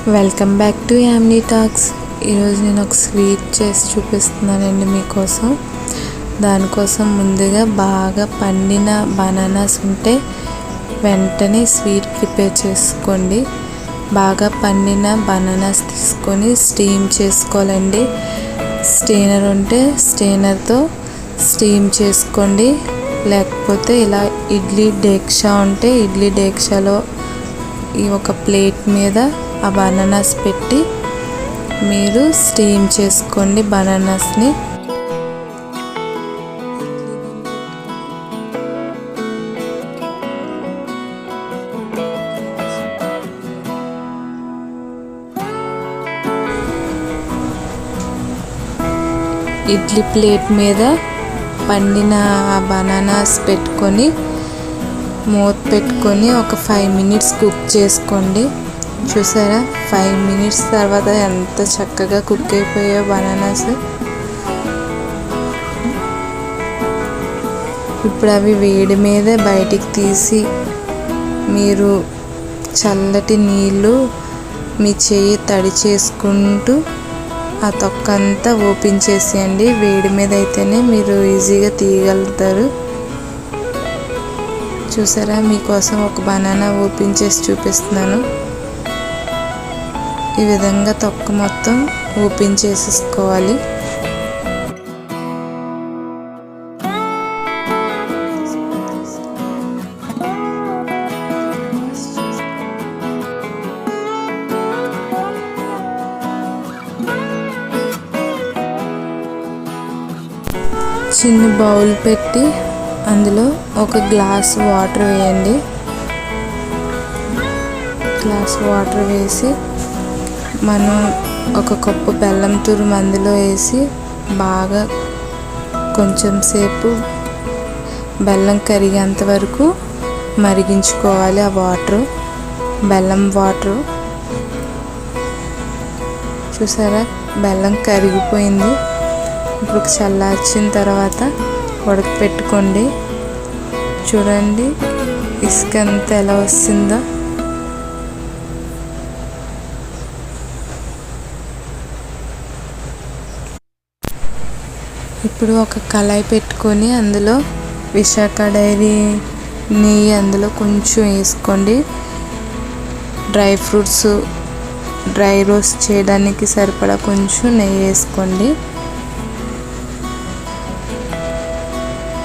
Welcome back to యామ్నీ talks. ఈరోజు నేను ఒక స్వీట్ చేసి చూపిస్తున్నానండి మీకోసం. దానికోసం ముందుగా బాగా పండిన బనానాస్ ఉంటే వెంటనే స్వీట్ ప్రిపేర్ చేసుకోండి. బాగా పండిన బనానాస్ తీసుకొని స్టీమ్ చేసుకోవాలండి. స్టెయినర్ ఉంటే స్టెయినర్తో స్టీమ్ చేసుకోండి. లేకపోతే ఇలా ఇడ్లీ డేక్షా ఉంటే ఇడ్లీ డేక్షాలో ఈ ఒక ప్లేట్ మీద ఆ బనానాస్ పెట్టి మీరు స్టీమ్ చేసుకోండి బనానాస్ని. ఇడ్లీ ప్లేట్ మీద పండిన ఆ బనానాస్ పెట్టుకొని మూత పెట్టుకొని ఒక 5 minutes కుక్ చేసుకోండి. చూసారా, 5 minutes తర్వాత ఎంత చక్కగా కుక్ అయిపోయాయో బనానాస్. ఇప్పుడు అవి వేడి మీద బయటికి తీసి మీరు చల్లటి నీళ్ళు మీ చేయి తడి చేసుకుంటూ ఆ తొక్క అంతా ఓపెన్ చేసేయండి. వేడి మీద అయితేనే మీరు ఈజీగా తీయగలుగుతారు. చూసారా, మీకోసం ఒక బనానా ఓపెన్ చేసి చూపిస్తున్నాను. ఈ విధంగా తొక్క మొత్తం ఓపెన్ చేసేసుకోవాలి. చిన్న బౌల్ పెట్టి అందులో ఒక గ్లాస్ వాటర్ వేయండి. గ్లాస్ వాటర్ వేసి మనం ఒక కప్పు బెల్లం తురుము అందులో వేసి బాగా కొంచెం సేపు బెల్లం కరిగేంత వరకు మరిగించుకోవాలి. ఆ వాటర్ బెల్లం వాటర్. చూసారా, బెల్లం కరిగిపోయింది. ఇప్పుడు చల్లార్చిన తర్వాత ఉడకపెట్టుకోండి. చూడండి ఇసుక అంతా ఎలా వస్తుందో. ఇప్పుడు ఒక కళాయి పెట్టుకొని అందులో విశాఖ డైరీ నెయ్యి అందులో కొంచెం వేసుకోండి. డ్రై ఫ్రూట్స్ డ్రై రోస్ట్ చేయడానికి సరిపడా కొంచెం నెయ్యి వేసుకోండి.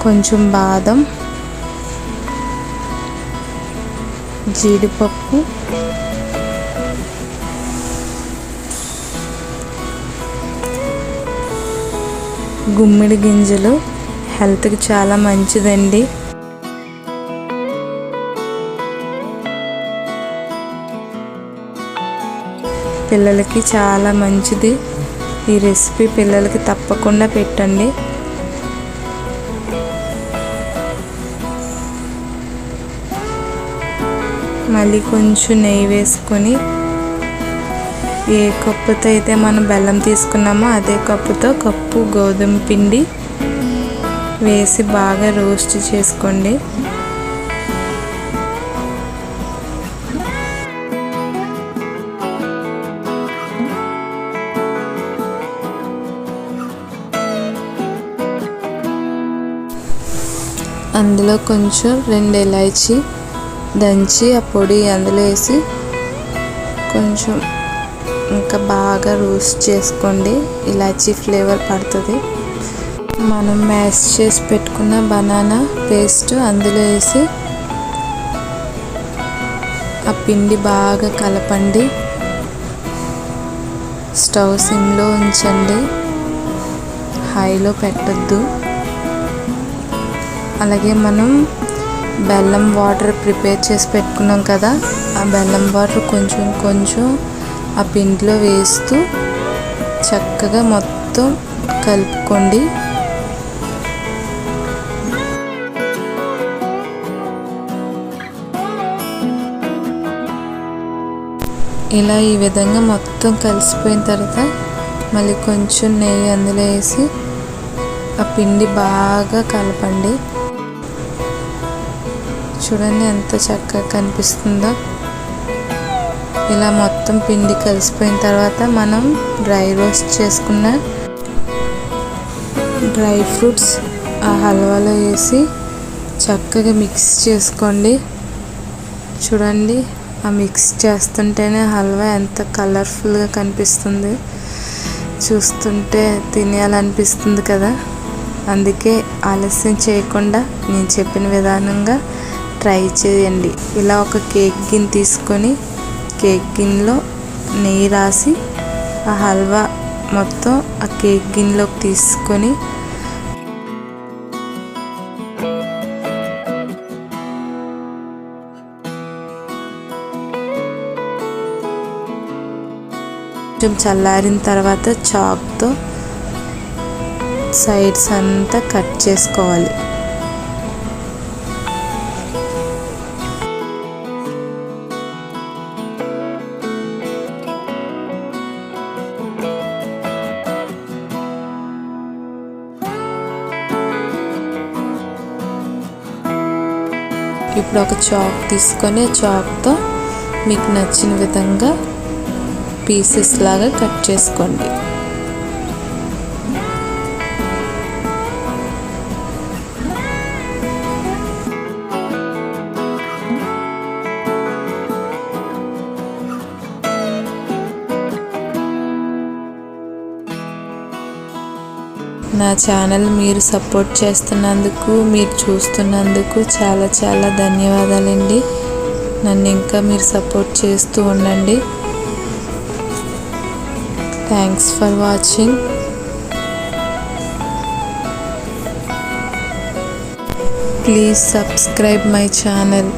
కొంచెం బాదం, జీడిపప్పు, గుమ్మిడి గింజలు హెల్త్కి చాలా మంచిదండి. పిల్లలకి చాలా మంచిది. ఈ రెసిపీ పిల్లలకి తప్పకుండా పెట్టండి. మళ్ళీ కొంచెం నెయ్యి వేసుకొని ఏ కప్పుతో అయితే మనం బెల్లం తీసుకున్నామో అదే కప్పుతో కప్పు గోధుమ పిండి వేసి బాగా రోస్ట్ చేసుకోండి. అందులో కొంచెం 2 ఇలాచీ దంచి ఆ పొడి అందులో వేసి కొంచెం ఇంకా బాగా రోస్ట్ చేసుకోండి. ఇలాచీ ఫ్లేవర్ పడుతుంది. మనం మ్యాష్ చేసి పెట్టుకున్న బనానా పేస్ట్ అందులో వేసి ఆ పిండి బాగా కలపండి. స్టవ్ సిమ్లో ఉంచండి, హైలో పెట్టద్దు. అలాగే మనం బెల్లం వాటర్ ప్రిపేర్ చేసి పెట్టుకున్నాం కదా, ఆ బెల్లం వాటర్ కొంచెం కొంచెం ఆ పిండిలో వేస్తూ చక్కగా మొత్తం కలుపుకోండి. ఇలా ఈ విధంగా మొత్తం కలిసిపోయిన తర్వాత మళ్ళీ కొంచెం నెయ్యి అందులో వేసి ఆ పిండి బాగా కలపండి. చూడండి ఎంత చక్కగా కనిపిస్తుందో. ఇలా మొత్తం పిండి కలిసిపోయిన తర్వాత మనం డ్రై రోస్ట్ చేసుకున్న డ్రై ఫ్రూట్స్ ఆ హల్వాలో వేసి చక్కగా మిక్స్ చేసుకోండి. చూడండి, ఆ మిక్స్ చేస్తుంటేనే హల్వా ఎంత కలర్ఫుల్గా కనిపిస్తుంది, చూస్తుంటే తినేయాలనిపిస్తుంది కదా. అందుకే ఆలస్యం చేయకుండా నేను చెప్పిన విధానంగా ట్రై చేయండి. ఇలా ఒక కేక్ గిన్నె తీసుకొని కేక్ గిన్నెలో నెయ్యి రాసి ఆ హల్వా మొత్తం ఆ కేక్ గిన్నెలోకి తీసుకొని కొంచెం చల్లారిన తర్వాత చాక్తో సైడ్స్ అంతా కట్ చేసుకోవాలి. ఇప్పుడు ఒక చాక్ తీసుకొని చాక్తో మీకు నచ్చిన విధంగా పీసెస్ లాగా కట్ చేసుకోండి. నా ఛానల్ మీరు సపోర్ట్ చేస్తున్నందుకు, మీరు చూస్తున్నందుకు చాలా చాలా ధన్యవాదాలండి. నన్ను ఇంకా మీరు సపోర్ట్ చేస్తూ ఉండండి. Thanks for watching. Please subscribe my channel.